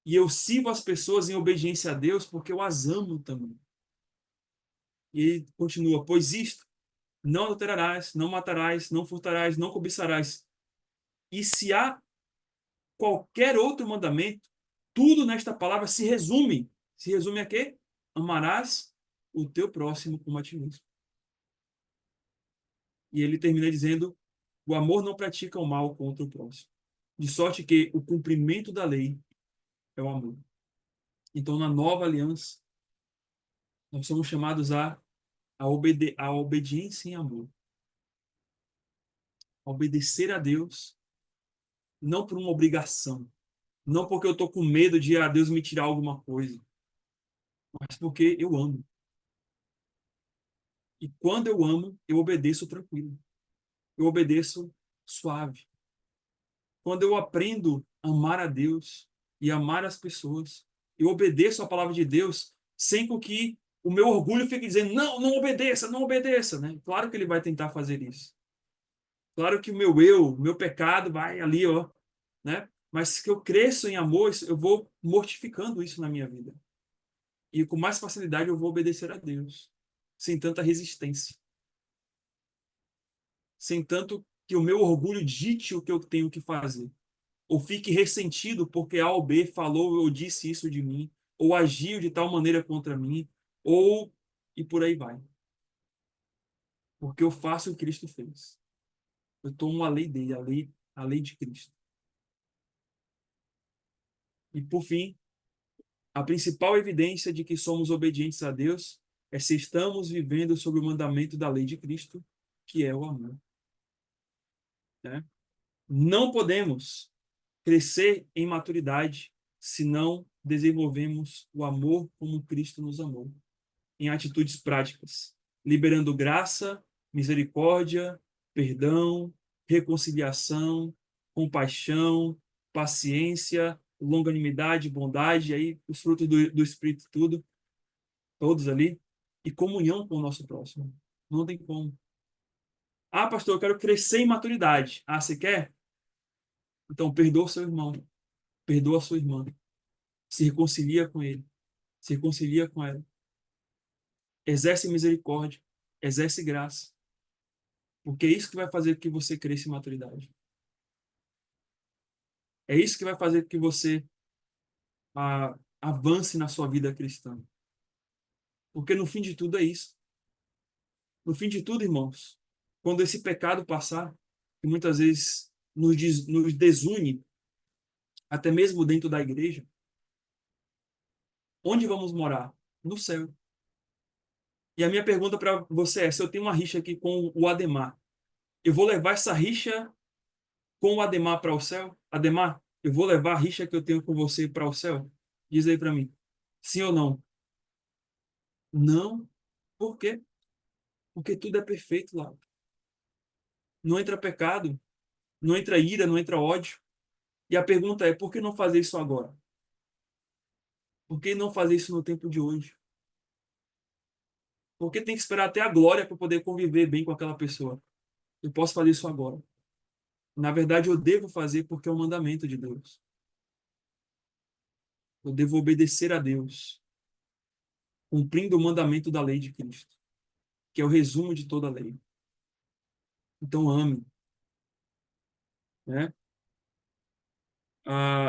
E eu sirvo as pessoas em obediência a Deus porque eu as amo também. E ele continua: pois isto, não adulterarás, não matarás, não furtarás, não cobiçarás. E se há qualquer outro mandamento, tudo nesta palavra se resume. Se resume a quê? Amarás o teu próximo como a ti mesmo. E ele termina dizendo: o amor não pratica o mal contra o próximo. De sorte que o cumprimento da lei é o amor. Então, na nova aliança, nós somos chamados a obediência em amor. A obedecer a Deus, não por uma obrigação. Não porque eu estou com medo de Deus me tirar alguma coisa. Mas porque eu amo. E quando eu amo, eu obedeço tranquilo. Eu obedeço suave. Quando eu aprendo a amar a Deus e amar as pessoas, eu obedeço a palavra de Deus sem que o meu orgulho fique dizendo: não, não obedeça, não obedeça, né? Claro que ele vai tentar fazer isso. Claro que o meu pecado vai ali, ó, né? Mas que eu cresço em amor, eu vou mortificando isso na minha vida. E com mais facilidade eu vou obedecer a Deus, sem tanta resistência, sem tanto que o meu orgulho dite o que eu tenho que fazer, ou fique ressentido porque A ou B falou ou disse isso de mim, ou agiu de tal maneira contra mim, ou e por aí vai. Porque eu faço o que Cristo fez. Eu tomo a lei dele, a lei de Cristo. E por fim, a principal evidência de que somos obedientes a Deus é se estamos vivendo sob o mandamento da lei de Cristo, que é o amor, né? Não podemos crescer em maturidade se não desenvolvemos o amor como Cristo nos amou, em atitudes práticas, liberando graça, misericórdia, perdão, reconciliação, compaixão, paciência, longanimidade, bondade, aí os frutos do Espírito tudo, todos ali, e comunhão com o nosso próximo. Não tem como. Ah, pastor, eu quero crescer em maturidade. Ah, você quer? Então perdoa o seu irmão, perdoa a sua irmã, se reconcilia com ele, se reconcilia com ela, exerce misericórdia, exerce graça, porque é isso que vai fazer que você cresça em maturidade. É isso que vai fazer que você avance na sua vida cristã. Porque no fim de tudo é isso. No fim de tudo, irmãos, quando esse pecado passar, que muitas vezes nos desune, até mesmo dentro da igreja, onde vamos morar? No céu. E a minha pergunta para você é: se eu tenho uma rixa aqui com o Ademar, eu vou levar essa rixa com o Ademar para o céu? Ademar, eu vou levar a rixa que eu tenho com você para o céu? Diz aí para mim. Sim ou não? Não. Por quê? Porque tudo é perfeito lá. Não entra pecado, não entra ira, não entra ódio. E a pergunta é: por que não fazer isso agora? Por que não fazer isso no tempo de hoje? Por que tem que esperar até a glória para poder conviver bem com aquela pessoa? Eu posso fazer isso agora. Na verdade, eu devo fazer porque é um mandamento de Deus. Eu devo obedecer a Deus, cumprindo o mandamento da lei de Cristo, que é o resumo de toda a lei. Então, ame, né?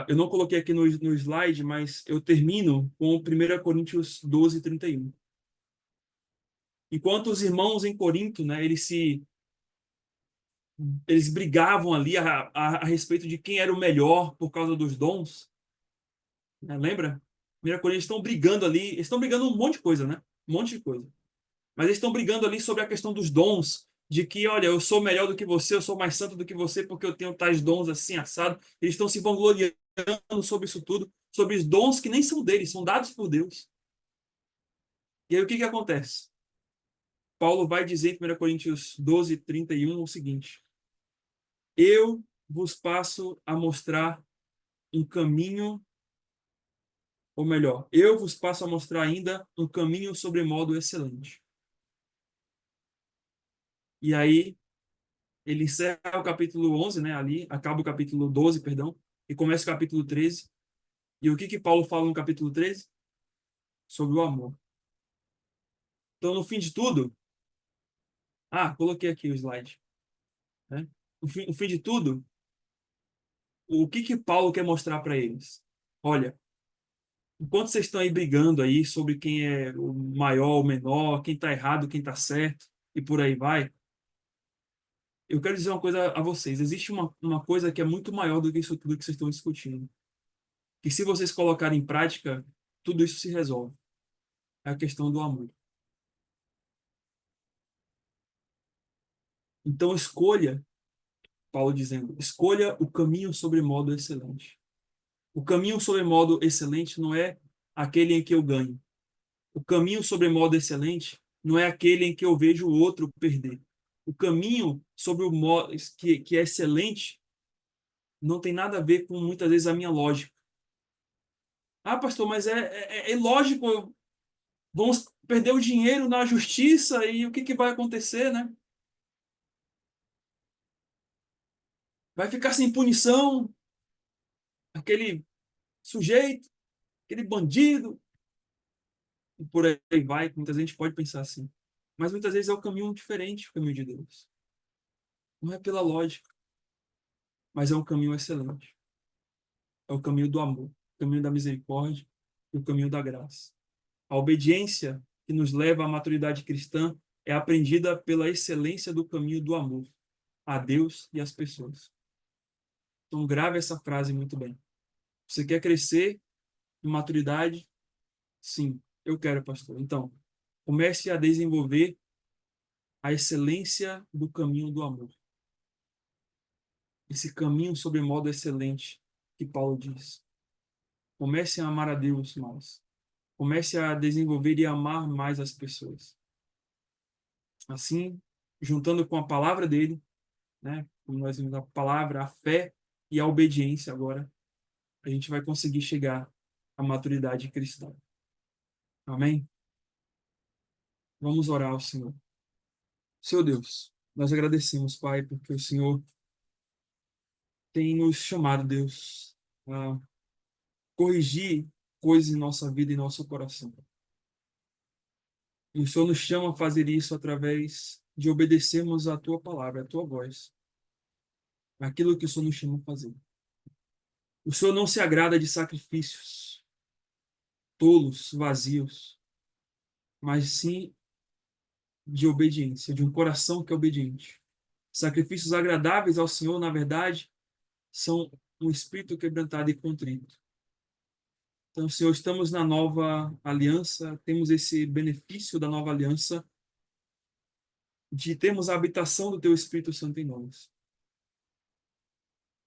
Eu não coloquei aqui no slide, mas eu termino com 1 Coríntios 12:31. Enquanto os irmãos em Corinto, né, eles brigavam ali a respeito de quem era o melhor por causa dos dons, né? Lembra? 1 Coríntios estão brigando ali, eles estão brigando um monte de coisa, né? Um monte de coisa. Mas eles estão brigando ali sobre a questão dos dons, de que, olha, eu sou melhor do que você, eu sou mais santo do que você porque eu tenho tais dons assim, assado. Eles estão se vangloriando sobre isso tudo, sobre os dons que nem são deles, são dados por Deus. E aí o que que acontece? Paulo vai dizer em 1 Coríntios 12:31 o seguinte: eu vos passo a mostrar um caminho, ou melhor, eu vos passo a mostrar ainda um caminho sobremodo excelente. E aí ele encerra o capítulo 11, né, ali, acaba o capítulo 12, perdão, e começa o capítulo 13. E o que que Paulo fala no capítulo 13? Sobre o amor. Então, no fim de tudo, coloquei aqui o slide, né? No fim de tudo, o que que Paulo quer mostrar para eles? Olha, enquanto vocês estão aí brigando aí sobre quem é o maior, o menor, quem está errado, quem está certo, e por aí vai, eu quero dizer uma coisa a vocês. Existe uma coisa que é muito maior do que isso tudo que vocês estão discutindo. Que se vocês colocarem em prática, tudo isso se resolve. É a questão do amor. Então escolha, Paulo dizendo, escolha o caminho sobre modo excelente. O caminho sobre modo excelente não é aquele em que eu ganho. O caminho sobre modo excelente não é aquele em que eu vejo o outro perder. O caminho sobre o modo que é excelente não tem nada a ver com muitas vezes a minha lógica. Pastor, mas é lógico, vamos perder o dinheiro na justiça e o que que vai acontecer, né? Vai ficar sem punição aquele sujeito, aquele bandido, e por aí vai. Muita gente pode pensar assim. Mas muitas vezes é o caminho diferente, o caminho de Deus. Não é pela lógica, mas é um caminho excelente. É o caminho do amor, o caminho da misericórdia e o caminho da graça. A obediência que nos leva à maturidade cristã é aprendida pela excelência do caminho do amor a Deus e às pessoas. Então, grave essa frase muito bem. Você quer crescer em maturidade? Sim, eu quero, pastor. Então, comece a desenvolver a excelência do caminho do amor. Esse caminho sobre modo excelente que Paulo diz. Comece a amar a Deus mais. Comece a desenvolver e amar mais as pessoas. Assim, juntando com a palavra dele, né? Como nós vimos a palavra, a fé e a obediência agora, a gente vai conseguir chegar à maturidade cristã. Amém? Vamos orar ao Senhor. Senhor Deus, nós agradecemos, Pai, porque o Senhor tem nos chamado, Deus, a corrigir coisas em nossa vida e nosso coração. E o Senhor nos chama a fazer isso através de obedecermos a Tua palavra, a Tua voz, aquilo que o Senhor nos chama a fazer. O Senhor não se agrada de sacrifícios tolos, vazios, mas sim de obediência, de um coração que é obediente. Sacrifícios agradáveis ao Senhor, na verdade, são um espírito quebrantado e contrito. Então, Senhor, estamos na nova aliança, temos esse benefício da nova aliança de termos a habitação do Teu Espírito Santo em nós.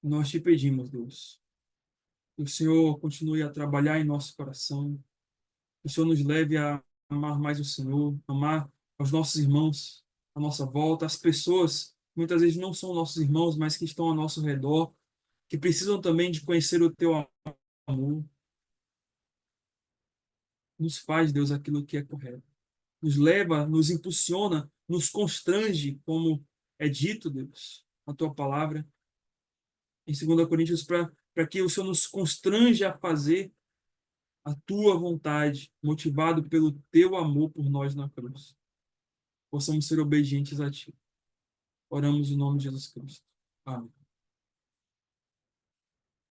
Nós te pedimos, Deus, que o Senhor continue a trabalhar em nosso coração, que o Senhor nos leve a amar mais o Senhor, amar os nossos irmãos à nossa volta, as pessoas que muitas vezes não são nossos irmãos, mas que estão ao nosso redor, que precisam também de conhecer o Teu amor. Nos faz, Deus, aquilo que é correto. Nos leva, nos impulsiona, nos constrange, como é dito, Deus, na Tua palavra, em 2 Coríntios, para que o Senhor nos constrange a fazer a Tua vontade, motivado pelo Teu amor por nós na cruz. Possamos ser obedientes a Ti. Oramos em nome de Jesus Cristo. Amém.